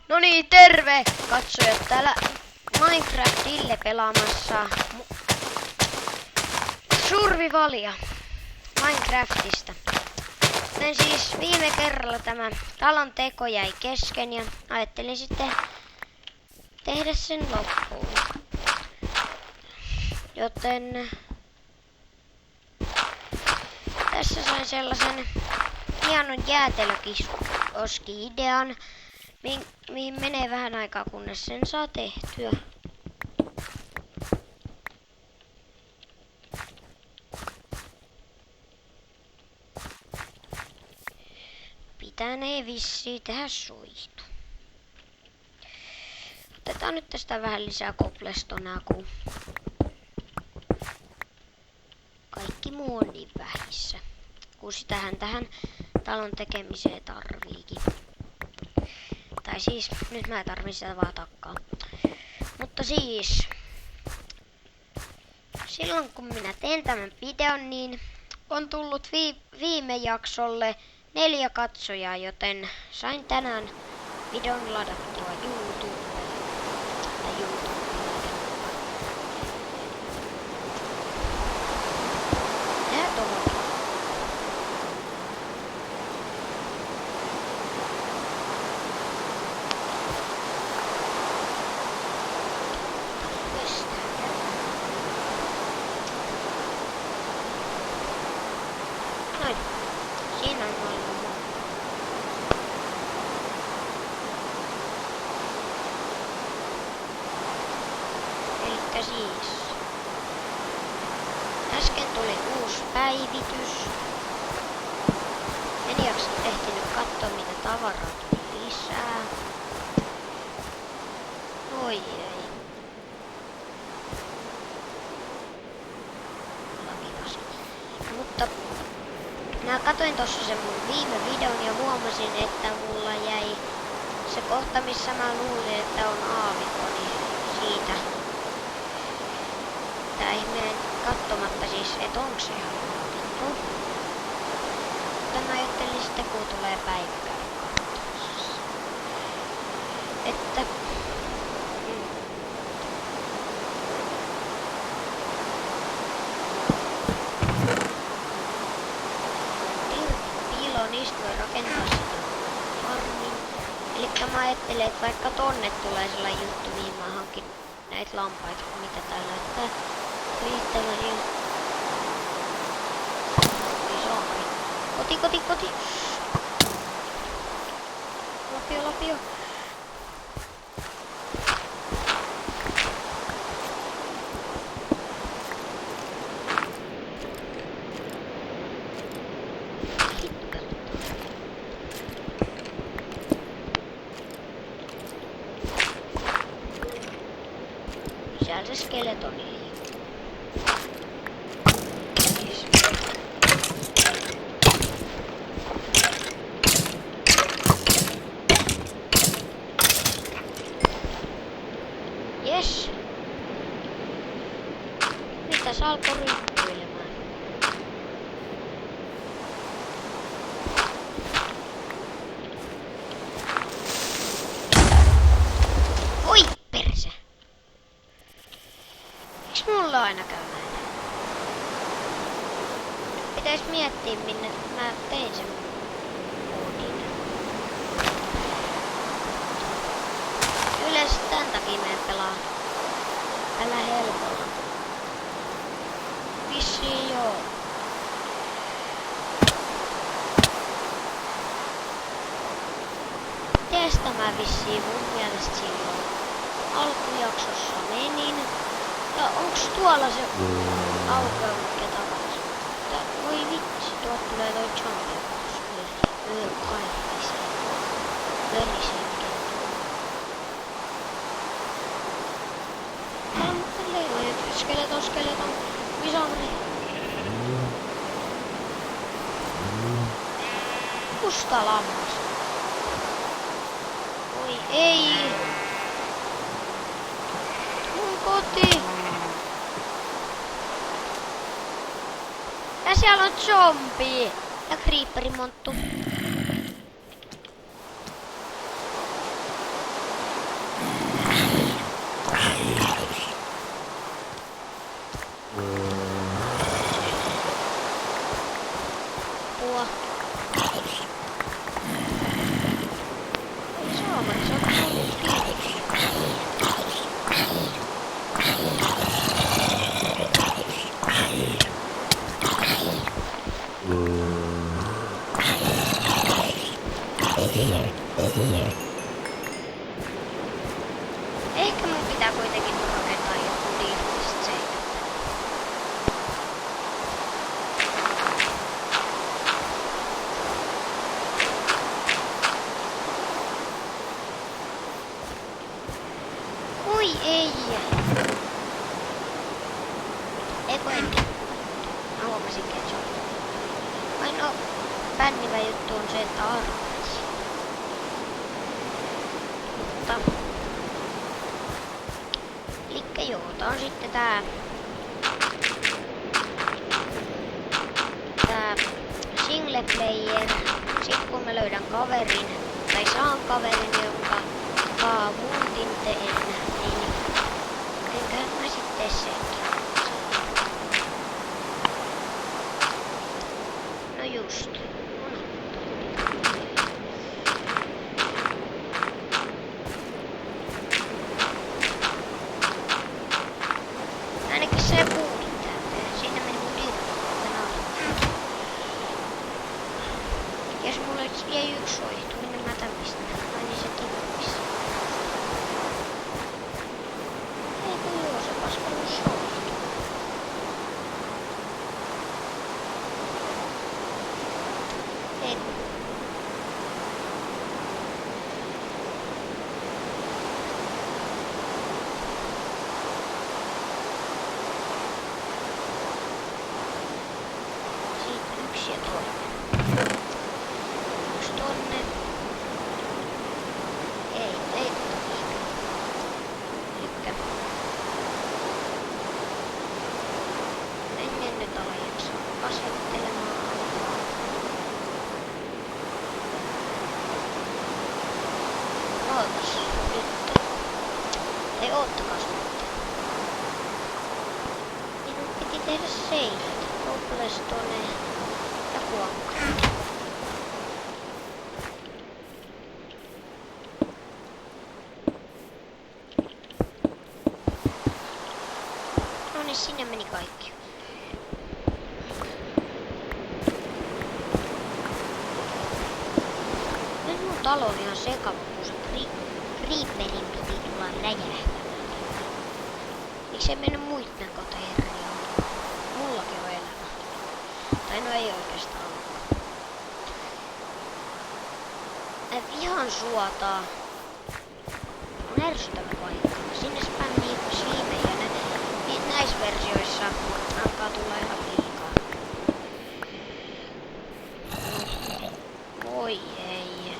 No niin, terve katsojat, täällä Minecraftille pelaamassa Survivalia Minecraftista. Joten siis viime kerralla tämä talon teko jäi kesken ja ajattelin sitten tehdä sen loppuun. Joten tässä sain sellaisen hienon jäätelökioski-idean, mihin menee vähän aikaa, kunnes sen saa tehtyä. Pitänee vissiin tehdä soitu. Otetaan nyt tästä vähän lisää koblestonaa, kun kaikki muu on niin vähissä. Kun sitähän tähän talon tekemiseen tarviikin. Tai siis, nyt mä tarvin sitä vaan takkaa. Mutta siis, silloin kun minä teen tämän videon, niin on tullut viime jaksolle 4 katsojaa, joten sain tänään videon ladattua YouTubeen. Siinä on maailman. Elikkä siis äsken tuli uusi päivitys. En jaksa ehtinyt katsoa, mitä tavaraa tuli lisää. Oi ei. Mutta mä katoin tossa sen mun viime videon ja huomasin, että mulla jäi se kohta, missä mä luulin, että on aavikko, niin siitä. Tää ihmeen katsomatta siis, et onks se ihan aavikko. Mutta mä ajattelin sitten, kun tulee päivä että niistä voi rakentaa sitä farmin. Elikkä mä ajattelin, että vaikka tonne tulee sellainen juttu, mihin mä hankin näitä lampaita, mitä täällä näyttää riittävän jo. Koti! Lapio. Siellä se skeletoni liikkuu. Yes. Mitäs alkoi ryppyilemään? Oi perse! Miks mulla aina käy näin? Pitäis miettiä, minne mä tein sen kodin. Yleensä tän takia mä en pelaa tällä helpolla. Vissiin joo. Teestä mä vissiin mun mielestä silloin alkujaksossa menin. Ja onks tuolla se aukeo, mikä takaisin? Voi vitsi, tuolta tulee toi zombie. Kaikki verisen kettu. Skeleton. Missä on ne? Musta lammas. Oi ei. Mun koti. Ja siellä on zombi ja creeperimonttu. pitää kuitenkin rakentaa joku liialliset seinät. Oi ei! Eikö en? Mä huomasinkin, että se on. Ainoa pännivä juttu on se, että arvaisi. Mutta elikkä joo, tää on sitten tää single player. Sitten kun mä löydän kaverin, tai saan kaverin, jonka muntin teen, niin enköhän mä sitten senkin. No just. Ainakin se puutin täältä. Siinä meni mun dirkki. Jos mulla jäi yksi soihtu, minne mä tän pistän? Ai niin se tippis. Eikö joo, se paskanut soihtu. Eikö? Siitä yksi ja toinen. Yksi tonne. Ei elikkä. En nyt ala jaksaa asettelemaan. Ootas nyt. Ei oottakas nyt. Minun piti tehdä seinät. Cobblestone ja kuokka. No niin, sinne meni kaikki. Nyt mun talo on ihan sekava, kun se creeperin piti tulla räjähtämään. Miksei mennyt muitten koteherria? Mullakin on elämä. Tai no ei oikeastaan olekaan. Mä vihaan suotaa. On ärsyttävä paikka. Sinne spämmii sliimejä. Näissä versioissa alkaa tulla ihan liikaa. Voi ei.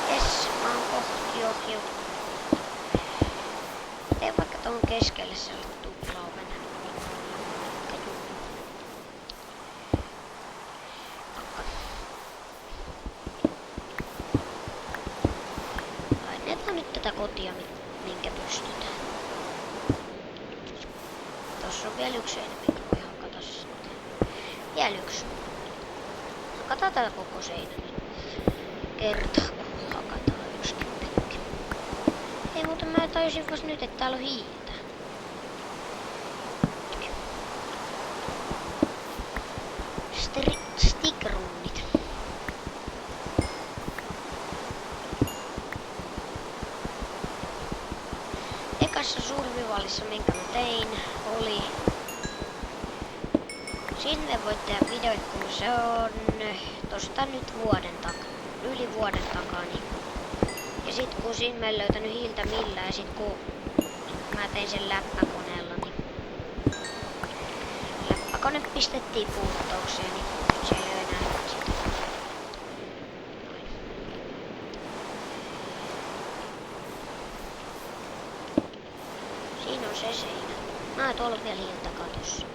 Jes, mä oon kohti jo. Tee vaikka tuon keskelle sellainen tuplauven. Lainetaan nyt tätä kotia, minkä pystytään. Tossa on vielä yksi seinä, minkä voi hakata sitten. Vielä yksi. Hakataan tätä koko seinä nyt. Kertaa kun hakataan yksikin tekki. Ei muuten mä tajusin vasta nyt, että täällä on hiiltä. Stickrunnit. Ekassa survivalissa, minkä mä tein, oli. Sinne voit tehdä videoita, kun se on tosta nyt yli vuoden takaa. Niin. Ja sit kun siinä mä en löytänyt hiiltä millään, ja sit kun mä tein sen läppäkoneella, niin läppäkone pistettiin puuttaukseen, niin se ei oo enää nyt sitä. Siinä on se seinä. Mä tuolla vielä hiiltä katossa.